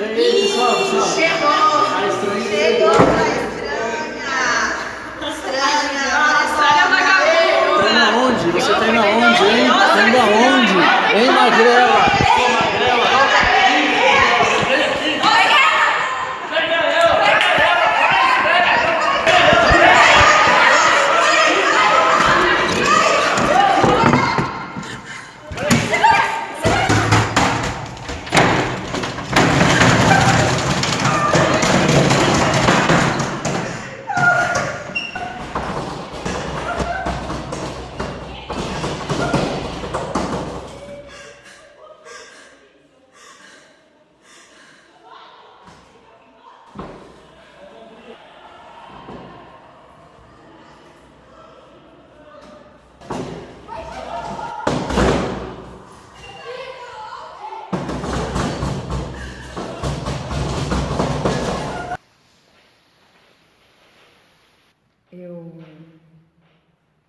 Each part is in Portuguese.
pessoal, pessoal. A estranha chegou. Tá na onde? Você tá indo aonde, hein? Tá indo aonde? Hein, Magrela?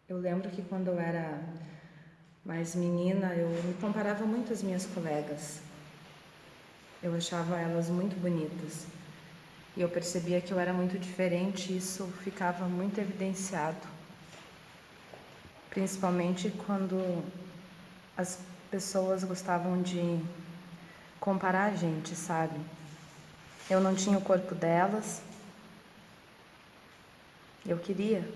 Eu lembro que quando eu era mais menina, eu me comparava muito às minhas colegas. Eu achava elas muito bonitas. E eu percebia que eu era muito diferente e isso ficava muito evidenciado. Principalmente quando as pessoas gostavam de comparar a gente, sabe? Eu não tinha o corpo delas. Eu queria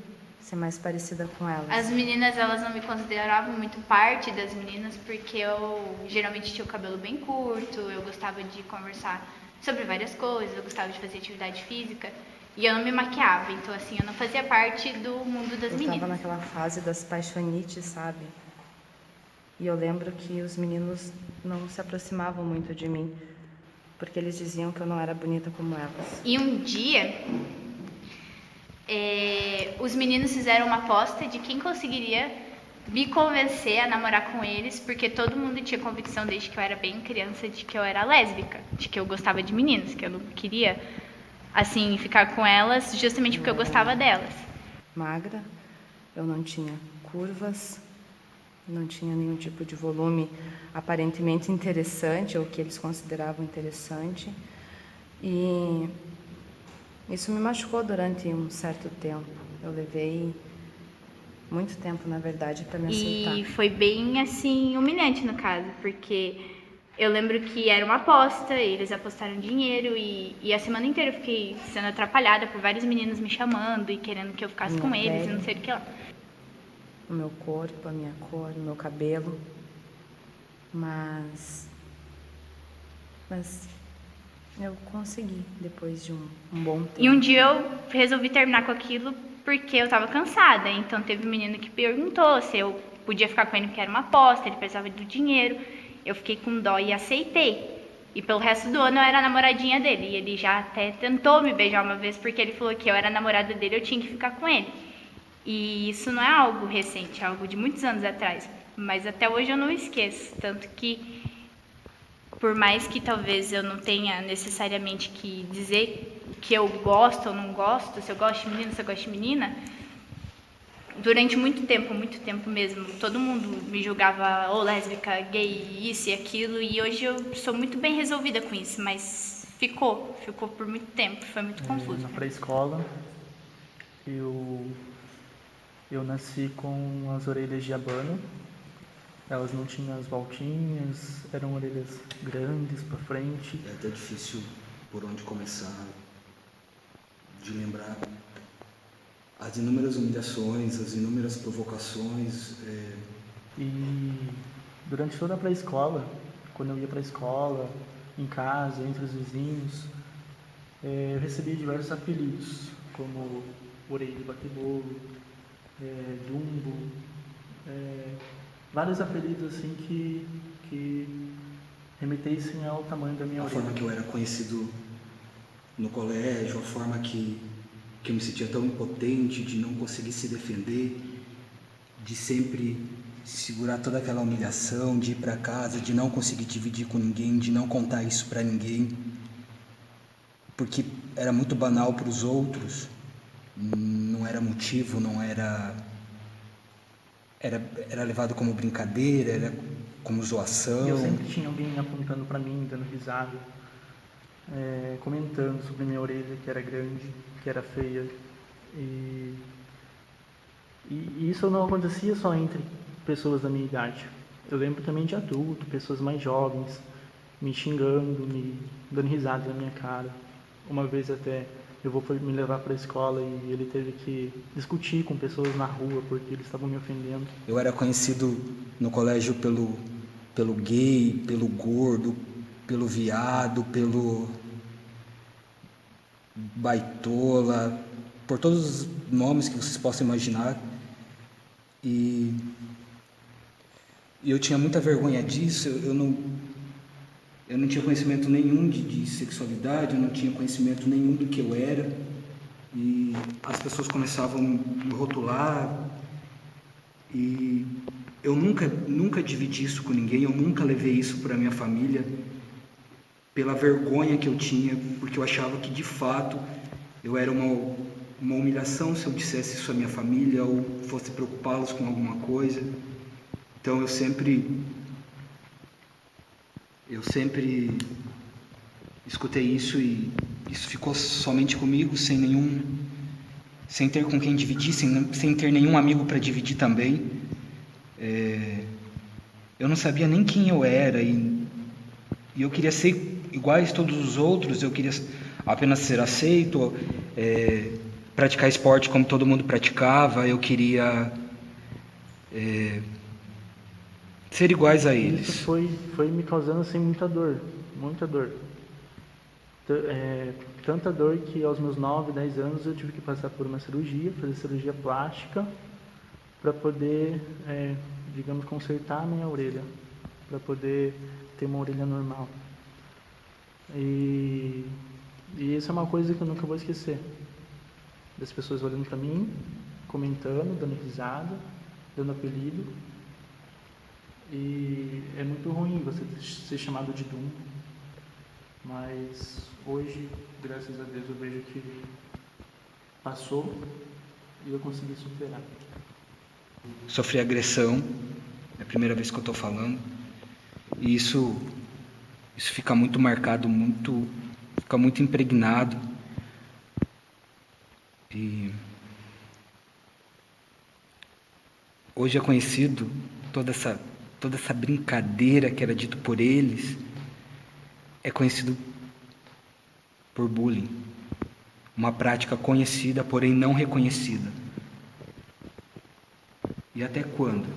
ser mais parecida com elas. As meninas, elas não me consideravam muito parte das meninas porque eu geralmente tinha o cabelo bem curto, eu gostava de conversar sobre várias coisas, eu gostava de fazer atividade física e eu não me maquiava, então assim, eu não fazia parte do mundo das meninas. Eu tava naquela fase das paixonites, sabe? E eu lembro que os meninos não se aproximavam muito de mim, porque eles diziam que eu não era bonita como elas. E um dia, os meninos fizeram uma aposta de quem conseguiria me convencer a namorar com eles, porque todo mundo tinha convicção desde que eu era bem criança de que eu era lésbica, de que eu gostava de meninos, que eu não queria, assim, ficar com elas justamente porque eu gostava delas. Magra, eu não tinha curvas, não tinha nenhum tipo de volume aparentemente interessante, ou que eles consideravam interessante, e isso me machucou durante um certo tempo. Eu levei muito tempo, na verdade, para me aceitar. E foi bem, assim, humilhante no caso, porque eu lembro que era uma aposta, eles apostaram dinheiro e a semana inteira eu fiquei sendo atrapalhada por vários meninos me chamando e querendo que eu ficasse com eles e não sei o que lá. O meu corpo, a minha cor, o meu cabelo, mas eu consegui depois de um bom tempo. E um dia eu resolvi terminar com aquilo porque eu tava cansada, então teve um menino que perguntou se eu podia ficar com ele porque era uma aposta, ele precisava do dinheiro, eu fiquei com dó e aceitei. E pelo resto do ano eu era a namoradinha dele, e ele já até tentou me beijar uma vez porque ele falou que eu era a namorada dele, eu tinha que ficar com ele. E isso não é algo recente, é algo de muitos anos atrás. Mas até hoje eu não esqueço. Tanto que, por mais que talvez eu não tenha necessariamente que dizer que eu gosto ou não gosto, se eu gosto de menino, se eu gosto de menina, durante muito tempo mesmo, todo mundo me julgava lésbica, gay, isso e aquilo. E hoje eu sou muito bem resolvida com isso, mas ficou por muito tempo, foi muito confuso. Na pré-escola, eu nasci com as orelhas de abano. Elas não tinham as voltinhas, eram orelhas grandes para frente. É até difícil por onde começar, de lembrar as inúmeras humilhações, as inúmeras provocações. E durante toda a pré-escola, quando eu ia para a escola, em casa, entre os vizinhos, eu recebia diversos apelidos, como orelha de batebolo, dumbo, vários apelidos assim que remetessem ao tamanho da minha A orelha. forma que eu era conhecido no colégio, a forma que eu me sentia tão impotente de não conseguir se defender, de sempre segurar toda aquela humilhação, de ir para casa, de não conseguir dividir com ninguém, de não contar isso para ninguém, porque era muito banal para os outros, não era motivo, não era levado como brincadeira, era como zoação. E eu sempre tinha alguém apontando para mim, dando risada. comentando sobre minha orelha, que era grande, que era feia. E isso não acontecia só entre pessoas da minha idade. Eu lembro também de adulto, pessoas mais jovens, me xingando, me dando risada na minha cara. Uma vez até eu vou me levar para a escola e ele teve que discutir com pessoas na rua porque eles estavam me ofendendo. Eu era conhecido no colégio pelo gay, pelo gordo, pelo viado, pelo baitola, por todos os nomes que vocês possam imaginar. E eu tinha muita vergonha disso. Eu não tinha conhecimento nenhum de sexualidade, eu não tinha conhecimento nenhum do que eu era. E as pessoas começavam a me rotular. E eu nunca dividi isso com ninguém, eu nunca levei isso para minha família, pela vergonha que eu tinha, porque eu achava que de fato eu era uma humilhação se eu dissesse isso à minha família ou fosse preocupá-los com alguma coisa. Então eu sempre escutei isso e isso ficou somente comigo, sem ter com quem dividir, sem ter nenhum amigo para dividir também. Eu não sabia nem quem eu era e eu queria ser iguais a todos os outros, eu queria apenas ser aceito, praticar esporte como todo mundo praticava, eu queria ser iguais a eles. Isso foi me causando assim muita dor. Tanta dor que aos meus 9, 10 anos eu tive que passar por uma cirurgia, fazer cirurgia plástica, para poder, digamos, consertar a minha orelha, para poder ter uma orelha normal. E isso é uma coisa que eu nunca vou esquecer. Das pessoas olhando para mim, comentando, dando risada, dando apelido. E é muito ruim você ser chamado de Dum. Mas hoje, graças a Deus, eu vejo que passou e eu consegui superar. Sofri agressão, é a primeira vez que eu estou falando, e isso fica muito marcado, fica muito impregnado. E hoje é conhecido toda essa brincadeira que era dito por eles, é conhecido por bullying, uma prática conhecida, porém não reconhecida. E até quando?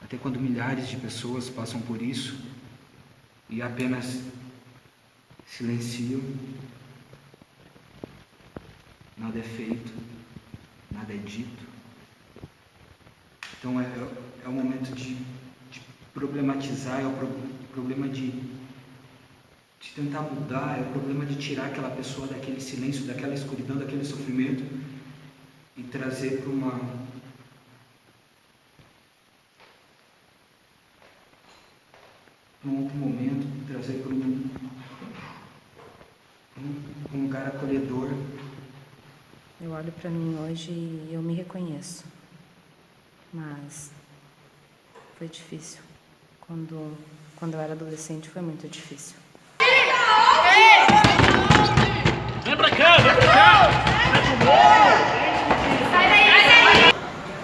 Até quando milhares de pessoas passam por isso e apenas silenciam, nada é feito, nada é dito. Então é o momento de problematizar, é o problema de tentar mudar, é o problema de tirar aquela pessoa daquele silêncio, daquela escuridão, daquele sofrimento e trazer para um outro momento, trazer para um lugar acolhedor. Eu olho para mim hoje e eu me reconheço, mas foi difícil. Quando eu era adolescente foi muito difícil. Vem pra cá!